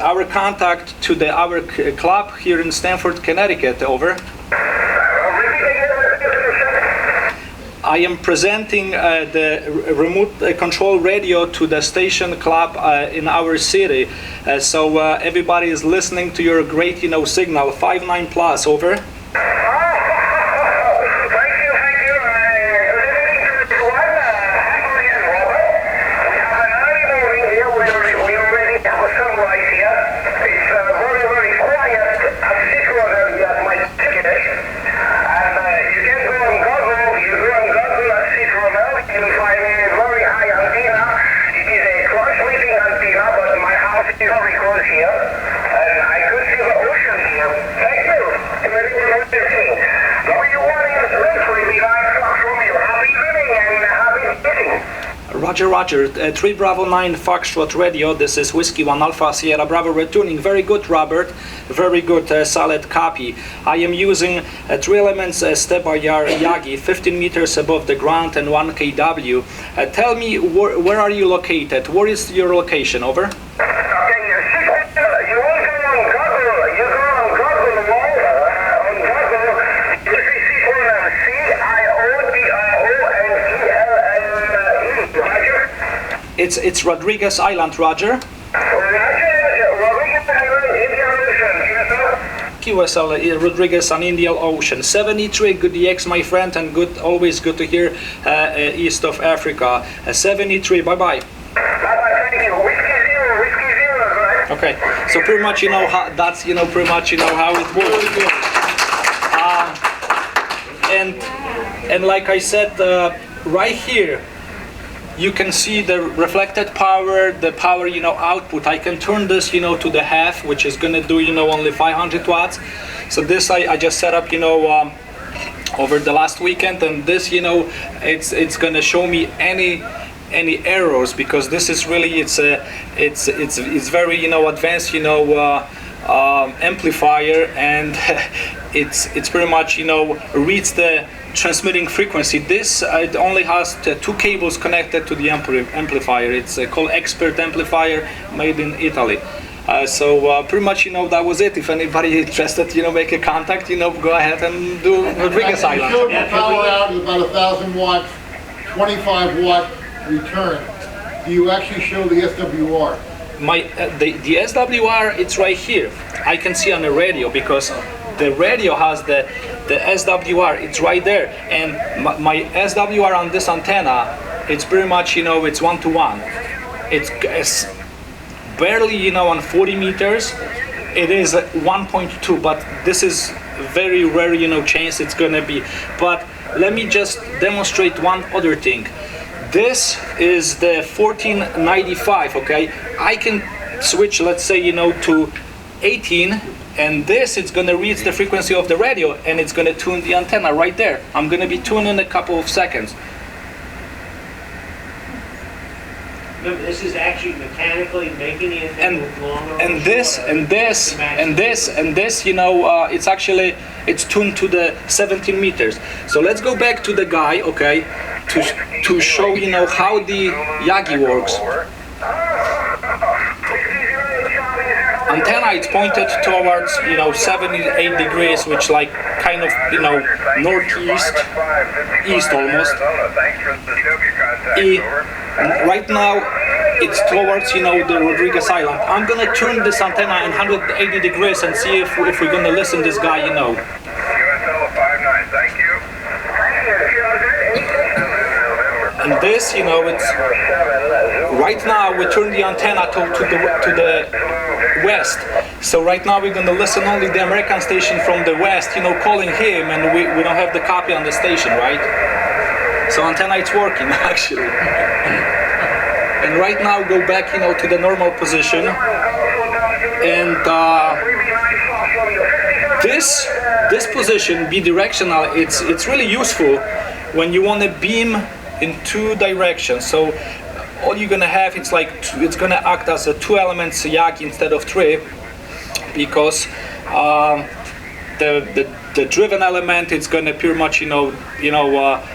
our contact to our club here in Stamford, Connecticut. Over. I am presenting the remote control radio to the station club in our city, so everybody is listening to your great, signal. 59 plus. Over. Roger, 3 Bravo 9 Foxtrot Radio, this is Whiskey 1 Alpha Sierra Bravo retuning. Very good, Robert, very good, solid copy. I am using 3 elements step-by-yard Yagi, 15 meters above the ground and 1 kW. Tell me, where are you located? Where is your location? Over. It's Rodriguez Island, Roger. Key West, Rodriguez on Indian Ocean. 73, good DX, my friend, and always good to hear east of Africa. 73, bye-bye. Bye-bye, thank you. Whiskey zero, right? Okay, so pretty much how that's, pretty much how it works. And like I said, right here, you can see the reflected power, the power, output. I can turn this, to the half, which is going to do, only 500 watts. So this I just set up, over the last weekend, and this, it's going to show me any errors, because this is really, it's very, advanced, amplifier, and it's pretty much, reads the transmitting frequency. This it only has 2 cables connected to the amplifier. It's called Expert amplifier, made in Italy. So pretty much, that was it. If anybody interested, make a contact, go ahead and do Rodriguez Island. You showed the power out is about 1,000 watts, 25 watt return. Do you actually show the SWR? The SWR, it's right here. I can see on the radio, because the radio has the SWR, it's right there, and my SWR on this antenna, it's pretty much, it's 1-to-1. It's barely, on 40 meters, it is 1.2, but this is very rare, chance it's gonna be. But let me just demonstrate one other thing. This is the 1495, okay? I can switch, let's say, to 18, and this, it's going to reach the frequency of the radio, and it's going to tune the antenna right there. I'm going to be tuned in a couple of seconds. Remember, this is actually mechanically making the antenna longer. And this, it's actually, it's tuned to the 17 meters. So let's go back to the guy, okay, to show, how the Yagi works. Antenna, it's pointed towards 78 degrees, which like kind of northeast, east almost. Right now it's towards the Rodriguez Island. I'm gonna turn this antenna in 180 degrees and see if we're gonna listen this guy. USL 59, thank you. And this, it's right now we turn the antenna to the west. So right now we're going to listen only the American station from the west, calling him, and we don't have the copy on the station, right? So antenna, it's working actually. And right now go back, to the normal position. And this position, bidirectional, it's really useful when you want to beam in 2 directions. So all you're gonna have, it's gonna act as a 2 elements Yagi instead of 3, because the driven element, it's gonna pretty much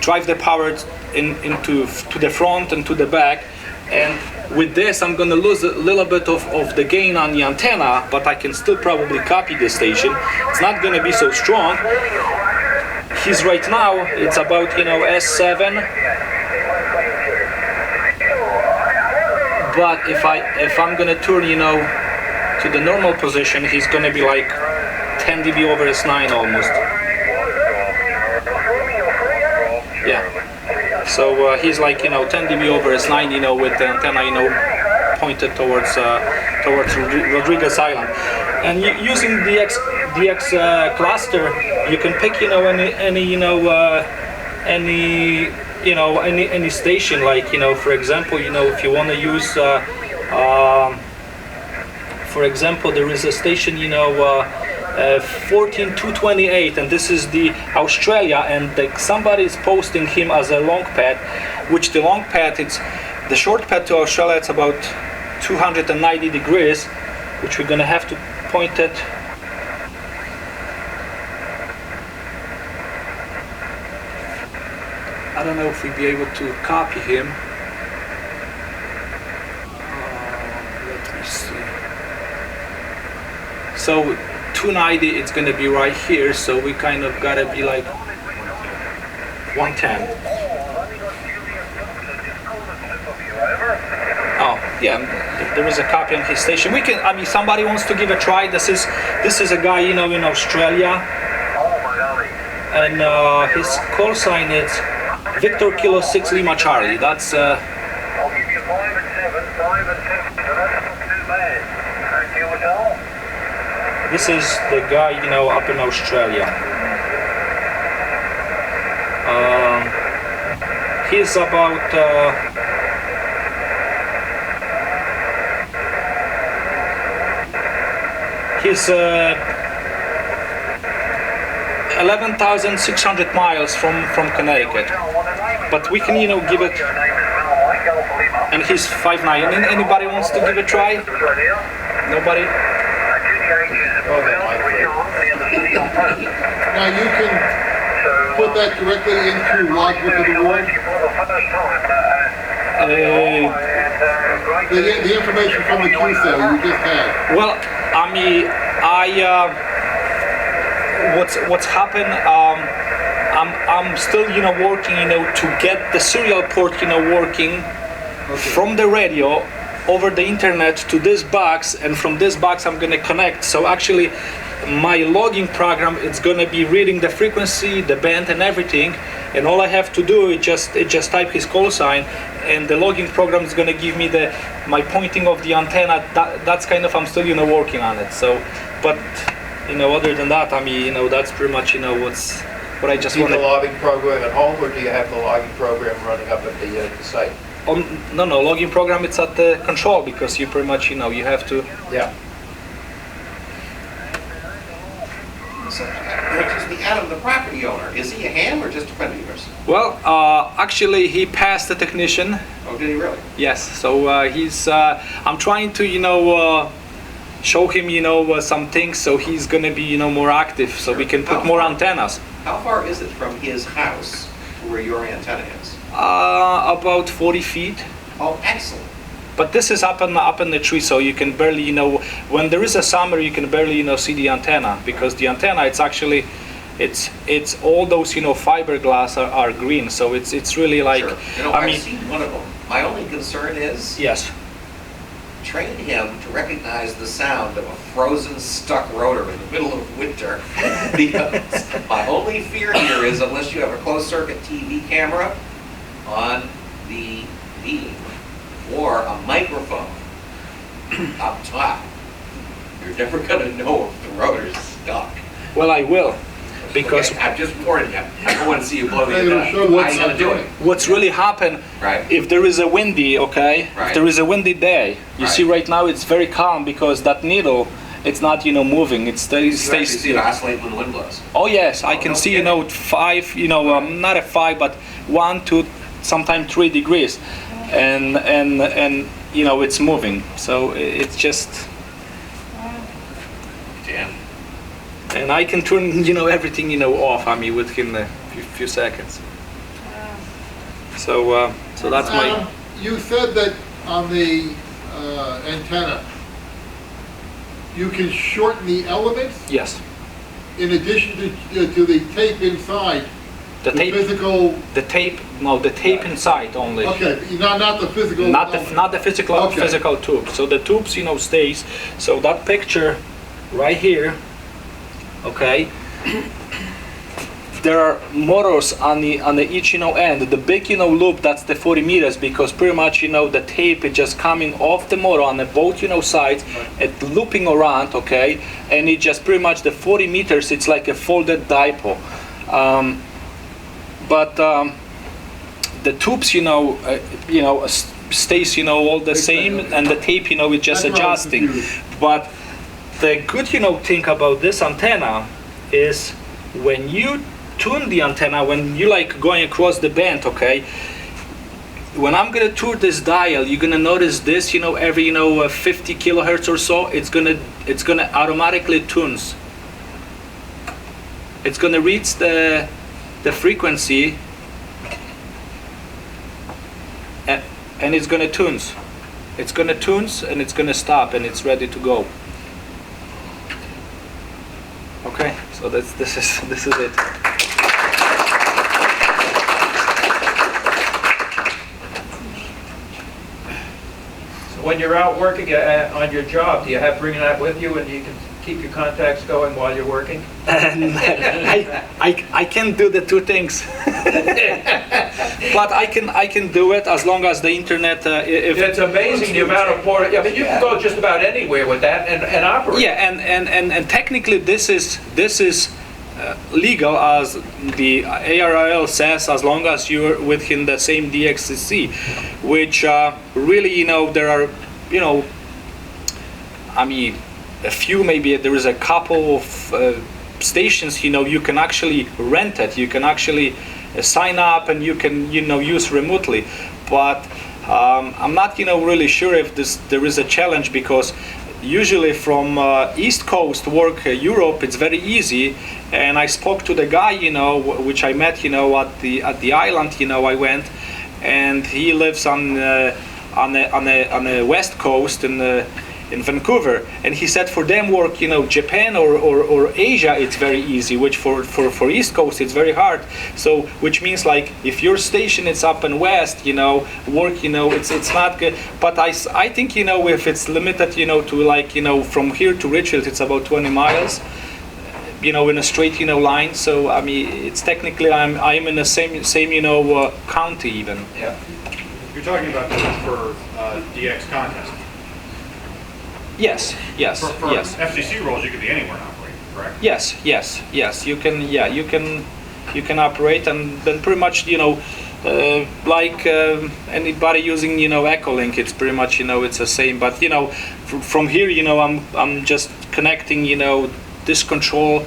drive the power to the front and to the back, and with this I'm gonna lose a little bit of the gain on the antenna, but I can still probably copy the station. It's not gonna be so strong. He's right now, it's about, you know, S7. But if I'm gonna turn, you know, to the normal position, he's gonna be like 10 dB over S9 almost. Yeah. So he's like, you know, 10 dB over S9, you know, with the antenna, you know, pointed towards Rodriguez Island. And using DX cluster, you can pick, you know, any station. Like, you know, for example, you know, if you want to use, for example, there is a station, you know, 14228, and this is the Australia, and somebody is posting him as a long pad, which the long pad, it's the short pad to Australia, it's about 290 degrees, which we're gonna have to point it. I don't know if we'd be able to copy him. Let me see. So 290, it's gonna be right here, so we kind of gotta be like 110. Oh yeah, there is a copy on his station. We can, I mean, somebody wants to give a try. This is a guy, you know, in Australia, and his call sign is Victor Kilo 6 Lima Charlie. That's I'll give you 5 and 7, 5 and 2, so that's not too bad. Okay, what's all? this is the guy, you know, up in Australia. He's about he's 11,600 miles from Connecticut, but we can, you know, give it. And he's 5'9". Anybody wants to give it a try? Nobody? Now you can put that directly into Logbook of the World. The information from the QCell you just had. Well, I mean, what's happened? I'm still, you know, working, you know, to get the serial port, you know, working from the radio over the internet to this box, and from this box I'm gonna connect. So actually, my logging program, it's gonna be reading the frequency, the band, and everything. And all I have to do is just type his call sign, and the logging program is gonna give me my pointing of the antenna. That's kind of, I'm still, you know, working on it. So, but you know, other than that, I mean, you know, that's pretty much, you know, what I just Do you want. have the logging program at home, or do you have the logging program running up at the site? No, logging program, it's at the control, because you pretty much, you know, you have to. Yeah. So, excuse me, Adam, the property owner, is he a ham or just a friend of yours? Well, actually, he passed the technician. Oh, did he really? Yes. So he's. I'm trying to, you know, show him, you know, some things, so he's gonna be, you know, more active, so we can put more antennas. How far is it from his house to where your antenna is? About 40 feet. Oh, excellent. But this is up in the tree, so you can barely, you know, when there is a summer, you can barely, you know, see the antenna, because the antenna, it's actually, it's all those, you know, fiberglass are green, so it's really like. Sure. You know, I've seen one of them. My only concern is. Yes. Train him to recognize the sound of a frozen, stuck rotor in the middle of winter. Because my only fear here is, unless you have a closed-circuit TV camera on the beam or a microphone up top, you're never going to know if the rotor's stuck. Well, I will, because Okay, I'm just warning you. I don't want to see you blow the It'll antenna. show I what's ain't gonna do it. what's really happened, Right. if there is a windy, okay, if Right. there is a windy day, you see right now it's very calm, because that needle, it's not, you know, moving, it stays You actually see still. it oscillate when the wind blows. Oh yes, I Oh, can no see, you know, 5, you know, not a 5, but 1 to sometimes 3 degrees, and you know, it's moving. So it's just, Damn. and I can turn, you know, everything, you know, off. I mean, within a few seconds. So that's my. You said that on the antenna, you can shorten the elements Yes. in addition to the tape inside. The tape, Physical, the tape, no, the tape inside only. okay, not the physical. Not the physical Okay. physical tube. So the tubes, stays. So that picture right here, okay. There are motors on the each end. The big loop, that's the 40 meters, because pretty much the tape is just coming off the motor on the both sides, it looping around, okay, and it just pretty much the 40 meters. It's like a folded dipole. But the tubes, stays, all the same, and the tape, is just That's why I was adjusting. confused. But the good, thing about this antenna is when you tune the antenna, when you like going across the band, okay, when I'm gonna tune this dial, you're gonna notice this, every 50 kilohertz or so, it's gonna automatically tunes. It's gonna reach the frequency, and it's gonna tunes. It's gonna tunes and it's gonna stop and it's ready to go. Okay, so this is it. So when you're out working on your job, do you have bringing that with you and you can keep your contacts going while you're working? And I can do the two things, but I can do it as long as the internet. If It's amazing the amount of port. I mean, you can go just about anywhere with that and operate. yeah, and technically this is legal, as the ARRL says, as long as you're within the same DXCC, which really there are I mean a few, maybe there is a couple of stations you can actually rent it, you can actually sign up and you can use remotely, but I'm not really sure if there is a challenge, because usually from East Coast work Europe, it's very easy. And I spoke to the guy which I met at the island I went, and he lives on the West Coast in Vancouver, and he said for them work Japan or Asia, it's very easy, which for East Coast it's very hard. So which means like if your station is up in West work it's not good. But I think if it's limited to like from here to Richfield, it's about 20 miles in a straight line. So I mean it's technically I'm in the same county even. Yeah. You're talking about this for DX contest. Yes. For FCC roles, you could be anywhere and operate, correct? Yes. You can operate, and then pretty much like anybody using Echolink, it's pretty much it's the same. But from here I'm just connecting this control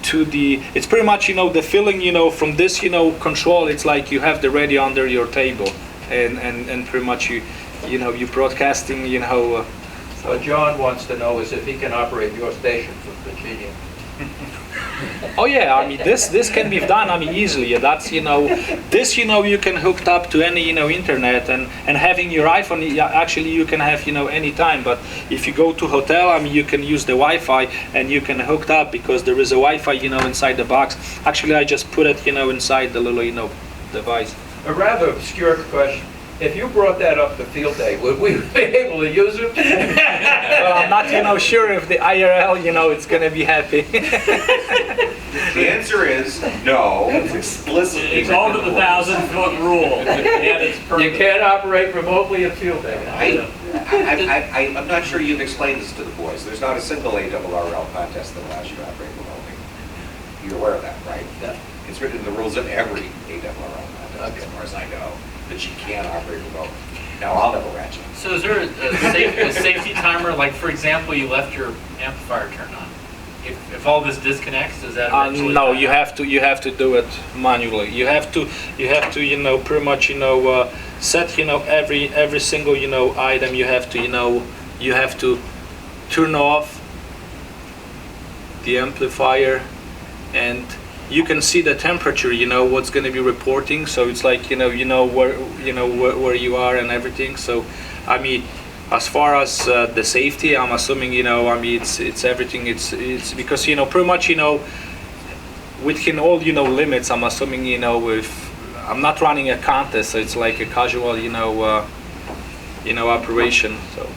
to the. It's pretty much the feeling from this control. It's like you have the radio under your table, and pretty much you're broadcasting What John wants to know is if he can operate your station from Virginia. Oh yeah, I mean this can be done easily. That's this you can hook up to any internet, and having your iPhone actually you can have anytime. But if you go to hotel, you can use the Wi-Fi and you can hook up, because there is a Wi-Fi inside the box. Actually, I just put it inside the little device. A rather obscure question. If you brought that up to field day, would we be able to use it? Well, I'm not sure if the IRL it's gonna be happy. The answer is no. It's explicitly. It's all to the 1,000-foot rule. And it's You can't operate remotely at field day. I'm not sure you've explained this to the boys. There's not a single ARRL contest that allows you to operate remotely. You're aware of that, right? Yeah. It's written in the rules of every ARRL contest, as far as I know, that you can't operate remotely. Now, I'll never ratchet. So is there a safety timer? Like, for example, you left your amplifier turned on. If all this disconnects, does that eventually No, die you out? have to do it manually. You have to pretty much set every single item. You have to turn off the amplifier, and you can see the temperature, you know what's going to be reporting, so it's like, you know where you are and everything. So I mean, as far as the safety, I'm assuming, you know, I mean, it's everything, it's because, you know, pretty much, you know, within all, you know, limits, I'm assuming, you know, if I'm not running a contest, so it's like a casual, you know, operation, so.